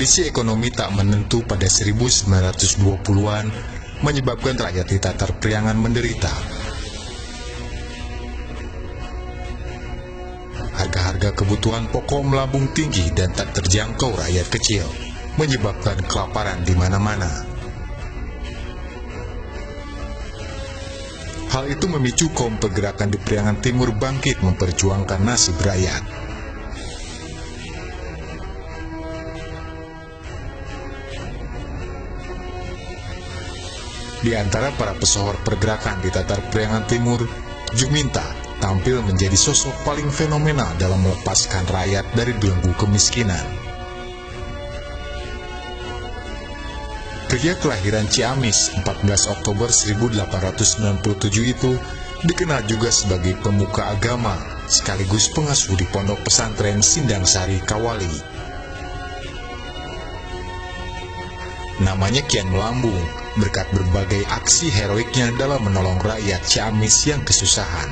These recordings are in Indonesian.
Kondisi ekonomi tak menentu pada 1920-an menyebabkan rakyat di Tatar Priangan menderita. Harga-harga kebutuhan pokok melambung tinggi dan tak terjangkau rakyat kecil, menyebabkan kelaparan di mana-mana. Hal itu memicu kaum pergerakan di Priangan Timur bangkit memperjuangkan nasib rakyat. Di antara para pesohor pergerakan di Tatar Priangan Timur, Juminta tampil menjadi sosok paling fenomenal dalam melepaskan rakyat dari belenggu kemiskinan. Pria kelahiran Ciamis 14 Oktober 1897 itu dikenal juga sebagai pemuka agama sekaligus pengasuh di pondok pesantren Sindang Sari Kawali. Namanya kian melambung berkat berbagai aksi heroiknya dalam menolong rakyat Ciamis yang kesusahan.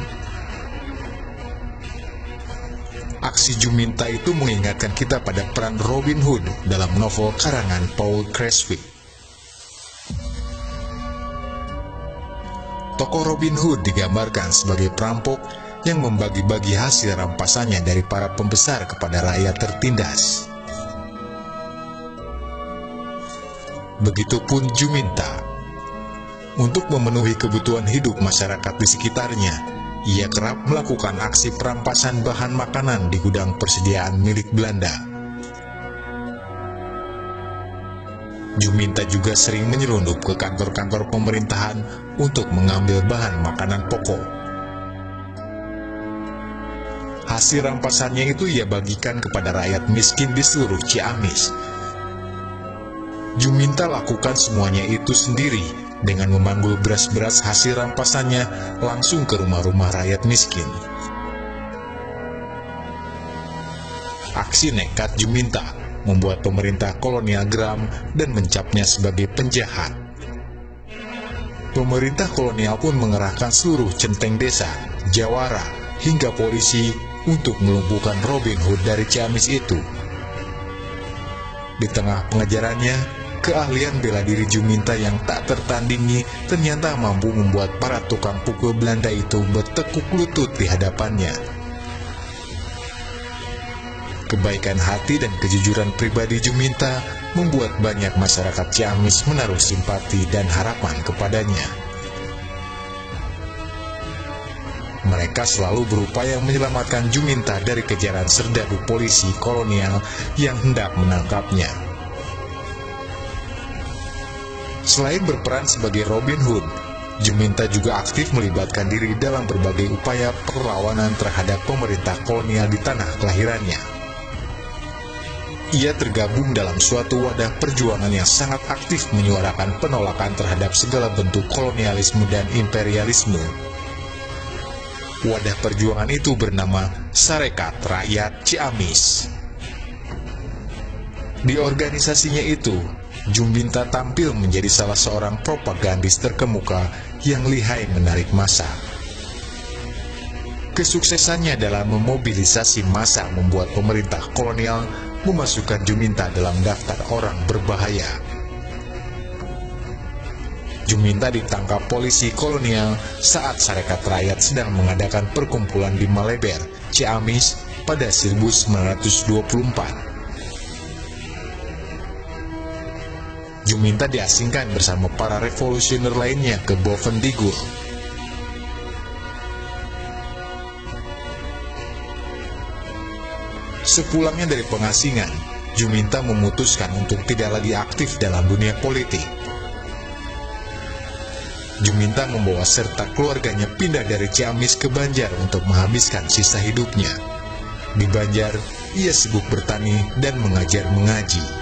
Aksi Juminta itu mengingatkan kita pada peran Robin Hood dalam novel karangan Paul Creswick. Tokoh Robin Hood digambarkan sebagai perampok yang membagi-bagi hasil rampasannya dari para pembesar kepada rakyat tertindas. Begitupun Juminta. Untuk memenuhi kebutuhan hidup masyarakat di sekitarnya, ia kerap melakukan aksi perampasan bahan makanan di gudang persediaan milik Belanda. Juminta juga sering menyelundup ke kantor-kantor pemerintahan untuk mengambil bahan makanan pokok. Hasil rampasannya itu ia bagikan kepada rakyat miskin di seluruh Ciamis. Juminta lakukan semuanya itu sendiri dengan memanggul beras-beras hasil rampasannya langsung ke rumah-rumah rakyat miskin. Aksi nekat Juminta membuat pemerintah kolonial geram dan mencapnya sebagai penjahat. Pemerintah kolonial pun mengerahkan seluruh centeng desa, jawara, hingga polisi untuk melumpuhkan Robin Hood dari Ciamis itu. Di tengah pengejarannya, keahlian bela diri Juminta yang tak tertandingi ternyata mampu membuat para tukang pukul Belanda itu bertekuk lutut di hadapannya. Kebaikan hati dan kejujuran pribadi Juminta membuat banyak masyarakat Ciamis menaruh simpati dan harapan kepadanya. Mereka selalu berupaya menyelamatkan Juminta dari kejaran serdadu polisi kolonial yang hendak menangkapnya. Selain berperan sebagai Robin Hood, Juminta juga aktif melibatkan diri dalam berbagai upaya perlawanan terhadap pemerintah kolonial di tanah kelahirannya. Ia tergabung dalam suatu wadah perjuangan yang sangat aktif menyuarakan penolakan terhadap segala bentuk kolonialisme dan imperialisme. Wadah perjuangan itu bernama Sarekat Rakyat Ciamis. Di organisasinya itu, Juminta tampil menjadi salah seorang propagandis terkemuka yang lihai menarik massa. Kesuksesannya dalam memobilisasi massa membuat pemerintah kolonial memasukkan Juminta dalam daftar orang berbahaya. Juminta ditangkap polisi kolonial saat Sarekat Rakyat sedang mengadakan perkumpulan di Maleber, Ciamis pada 1924. Juminta diasingkan bersama para revolusioner lainnya ke Bovendigul. Sepulangnya dari pengasingan, Juminta memutuskan untuk tidak lagi aktif dalam dunia politik. Juminta membawa serta keluarganya pindah dari Ciamis ke Banjar untuk menghabiskan sisa hidupnya. Di Banjar, ia sibuk bertani dan mengajar mengaji.